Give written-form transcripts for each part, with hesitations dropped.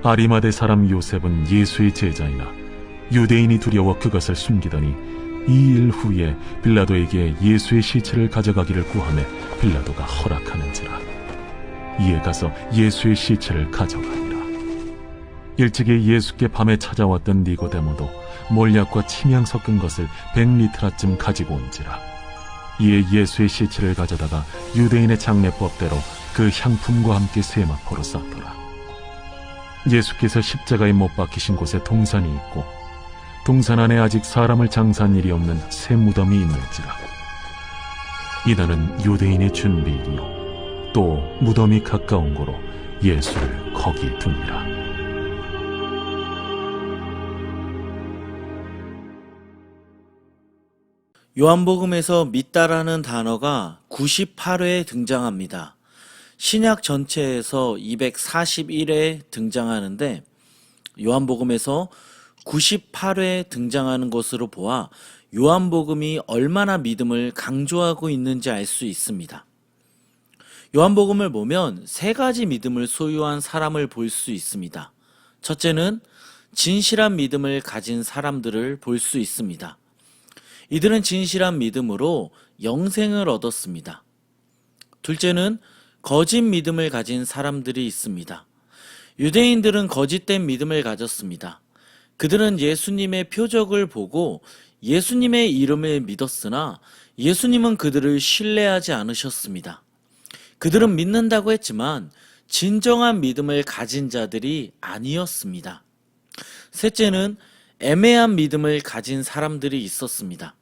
아리마대 사람 요셉은 예수의 제자이나 유대인이 두려워 그것을 숨기더니 2일 후에 빌라도에게 예수의 시체를 가져가기를 구하매 빌라도가 허락하는지라. 이에 가서 예수의 시체를 가져가니라. 일찍이 예수께 밤에 찾아왔던 니고데모도 몰약과 침향 섞은 것을 100리트라쯤 가지고 온지라. 이에 예수의 시체를 가져다가 유대인의 장례법대로 그 향품과 함께 세마포로 쌌더라. 예수께서 십자가에 못 박히신 곳에 동산이 있고 동산 안에 아직 사람을 장사한 일이 없는 새 무덤이 있는지라. 이날은 유대인의 준비일이요 또 무덤이 가까운 고로 예수를 거기 두니라. 요한복음에서 믿다라는 단어가 98회 등장합니다. 신약 전체에서 241회 등장하는데 요한복음에서 98회 등장하는 것으로 보아 요한복음이 얼마나 믿음을 강조하고 있는지 알 수 있습니다. 요한복음을 보면 세 가지 믿음을 소유한 사람을 볼 수 있습니다. 첫째는 진실한 믿음을 가진 사람들을 볼 수 있습니다. 이들은 진실한 믿음으로 영생을 얻었습니다. 둘째는 거짓 믿음을 가진 사람들이 있습니다. 유대인들은 거짓된 믿음을 가졌습니다. 그들은 예수님의 표적을 보고 예수님의 이름을 믿었으나 예수님은 그들을 신뢰하지 않으셨습니다. 그들은 믿는다고 했지만 진정한 믿음을 가진 자들이 아니었습니다. 셋째는 애매한 믿음을 가진 사람들이 있었습니다.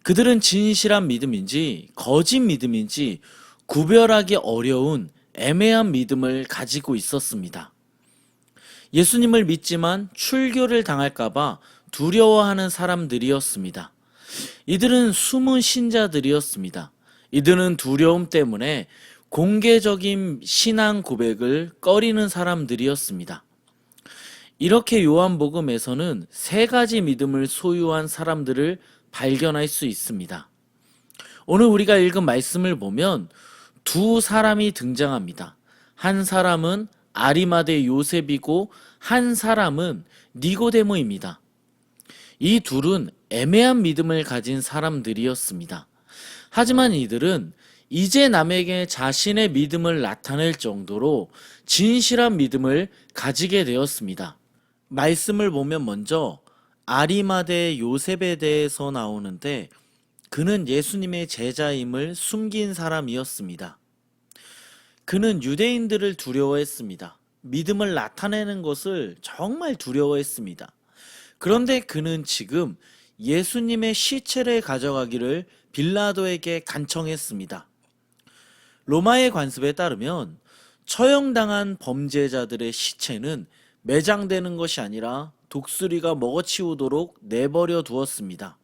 그들은 진실한 믿음인지 거짓 믿음인지 구별하기 어려운 애매한 믿음을 가지고 있었습니다. 예수님을 믿지만 출교를 당할까봐 두려워하는 사람들이었습니다. 이들은 숨은 신자들이었습니다. 이들은 두려움 때문에 공개적인 신앙 고백을 꺼리는 사람들이었습니다. 이렇게 요한복음에서는 세 가지 믿음을 소유한 사람들을 발견할 수 있습니다. 오늘 우리가 읽은 말씀을 보면 두 사람이 등장합니다. 한 사람은 아리마대 요셉이고 한 사람은 니고데모입니다. 이 둘은 애매한 믿음을 가진 사람들이었습니다. 하지만 이들은 이제 남에게 자신의 믿음을 나타낼 정도로 진실한 믿음을 가지게 되었습니다. 말씀을 보면 먼저 아리마대 요셉에 대해서 나오는데 그는 예수님의 제자임을 숨긴 사람이었습니다. 그는 유대인들을 두려워했습니다. 믿음을 나타내는 것을 정말 두려워했습니다. 그런데 그는 지금 예수님의 시체를 가져가기를 빌라도에게 간청했습니다. 로마의 관습에 따르면 처형당한 범죄자들의 시체는 매장되는 것이 아니라 독수리가 먹어치우도록 내버려 두었습니다.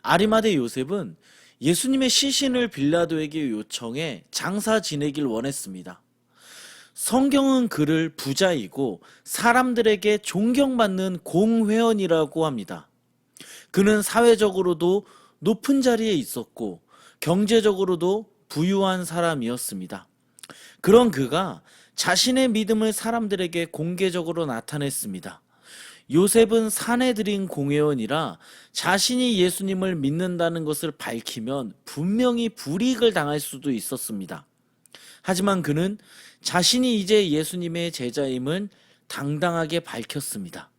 아리마대 요셉은 예수님의 시신을 빌라도에게 요청해 장사 지내길 원했습니다. 성경은 그를 부자이고 사람들에게 존경받는 공회원이라고 합니다. 그는 사회적으로도 높은 자리에 있었고 경제적으로도 부유한 사람이었습니다. 그런 그가 자신의 믿음을 사람들에게 공개적으로 나타냈습니다. 요셉은 사내들인 공회원이라 자신이 예수님을 믿는다는 것을 밝히면 분명히 불이익을 당할 수도 있었습니다. 하지만 그는 자신이 이제 예수님의 제자임을 당당하게 밝혔습니다.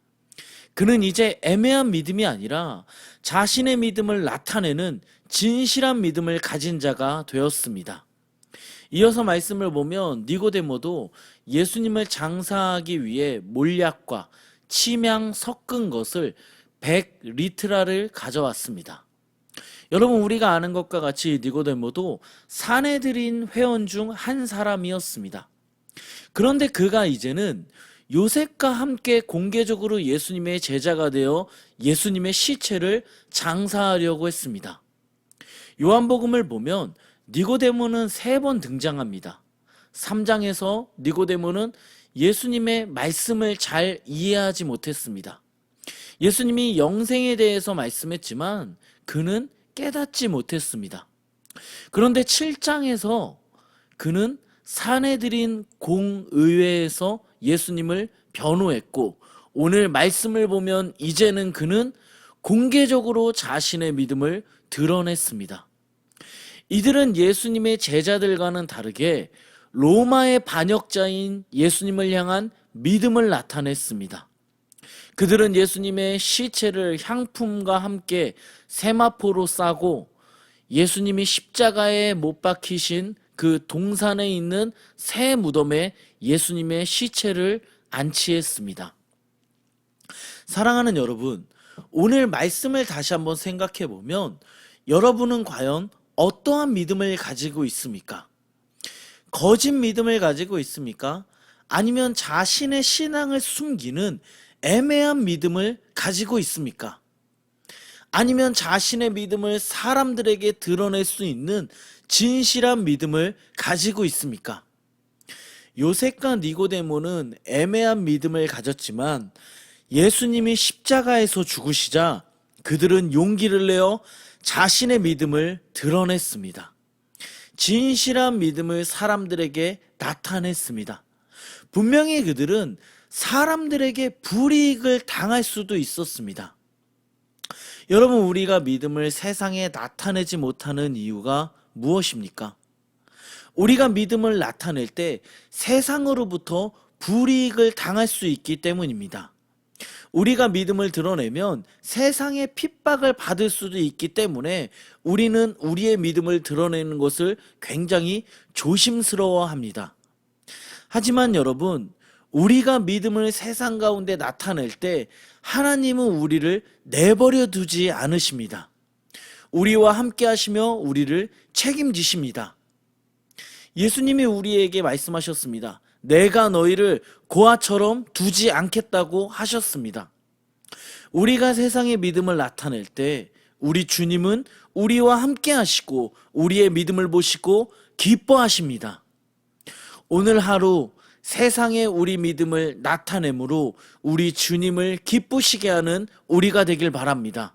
그는 이제 애매한 믿음이 아니라 자신의 믿음을 나타내는 진실한 믿음을 가진 자가 되었습니다. 이어서 말씀을 보면 니고데모도 예수님을 장사하기 위해 몰약과 침향 섞은 것을 100리트라를 가져왔습니다. 여러분, 우리가 아는 것과 같이 니고데모도 사내들인 회원 중 한 사람이었습니다. 그런데 그가 이제는 요셉과 함께 공개적으로 예수님의 제자가 되어 예수님의 시체를 장사하려고 했습니다. 요한복음을 보면 니고데모는 3번 등장합니다. 3장에서 니고데모는 예수님의 말씀을 잘 이해하지 못했습니다. 예수님이 영생에 대해서 말씀했지만 그는 깨닫지 못했습니다. 그런데 7장에서 그는 사내들인 공의회에서 예수님을 변호했고, 오늘 말씀을 보면 이제는 그는 공개적으로 자신의 믿음을 드러냈습니다. 이들은 예수님의 제자들과는 다르게 로마의 반역자인 예수님을 향한 믿음을 나타냈습니다. 그들은 예수님의 시체를 향품과 함께 세마포로 싸고 예수님이 십자가에 못 박히신 그 동산에 있는 새 무덤에 예수님의 시체를 안치했습니다. 사랑하는 여러분, 오늘 말씀을 다시 한번 생각해 보면 여러분은 과연 어떠한 믿음을 가지고 있습니까? 거짓 믿음을 가지고 있습니까? 아니면 자신의 신앙을 숨기는 애매한 믿음을 가지고 있습니까? 아니면 자신의 믿음을 사람들에게 드러낼 수 있는 진실한 믿음을 가지고 있습니까? 요셉과 니고데모는 애매한 믿음을 가졌지만 예수님이 십자가에서 죽으시자 그들은 용기를 내어 자신의 믿음을 드러냈습니다. 진실한 믿음을 사람들에게 나타냈습니다. 분명히 그들은 사람들에게 불이익을 당할 수도 있었습니다. 여러분, 우리가 믿음을 세상에 나타내지 못하는 이유가 무엇입니까? 우리가 믿음을 나타낼 때 세상으로부터 불이익을 당할 수 있기 때문입니다. 우리가 믿음을 드러내면 세상의 핍박을 받을 수도 있기 때문에 우리는 우리의 믿음을 드러내는 것을 굉장히 조심스러워합니다. 하지만 여러분, 우리가 믿음을 세상 가운데 나타낼 때 하나님은 우리를 내버려 두지 않으십니다. 우리와 함께 하시며 우리를 책임지십니다. 예수님이 우리에게 말씀하셨습니다. 내가 너희를 고아처럼 두지 않겠다고 하셨습니다. 우리가 세상의 믿음을 나타낼 때 우리 주님은 우리와 함께 하시고 우리의 믿음을 보시고 기뻐하십니다. 오늘 하루 세상에 우리 믿음을 나타내므로 우리 주님을 기쁘시게 하는 우리가 되길 바랍니다.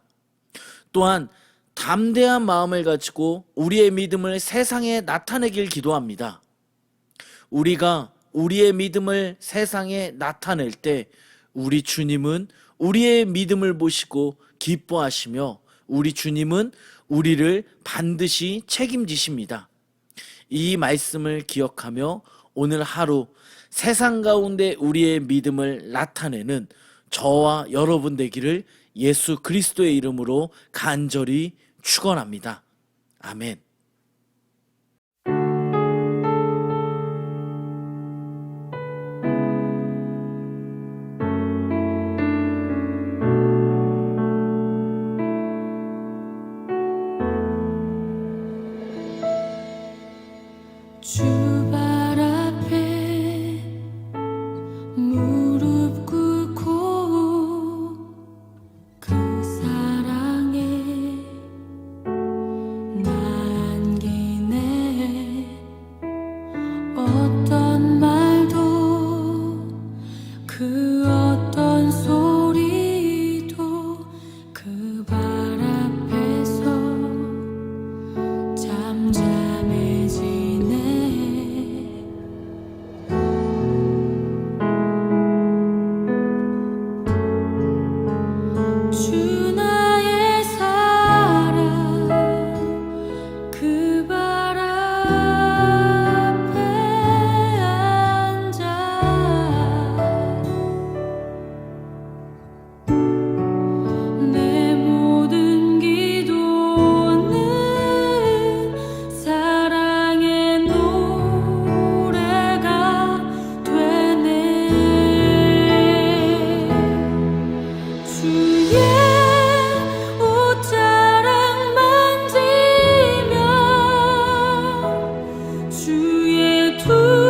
또한 담대한 마음을 가지고 우리의 믿음을 세상에 나타내길 기도합니다. 우리가 우리의 믿음을 세상에 나타낼 때 우리 주님은 우리의 믿음을 보시고 기뻐하시며 우리 주님은 우리를 반드시 책임지십니다. 이 말씀을 기억하며 오늘 하루 세상 가운데 우리의 믿음을 나타내는 저와 여러분 되기를 예수 그리스도의 이름으로 간절히 축원합니다. 아멘. 주 발 앞에 무릎 꿇고 그 사랑에 남기네. 어떤 말도 그 어떤 소리도 그 발 앞에서 잠잠해지네. 주 나의 사랑 그 발 앞에 앉아 내 모든 기도는 사랑의 노래가 되네. 주의 옷자락 만지며 주의 두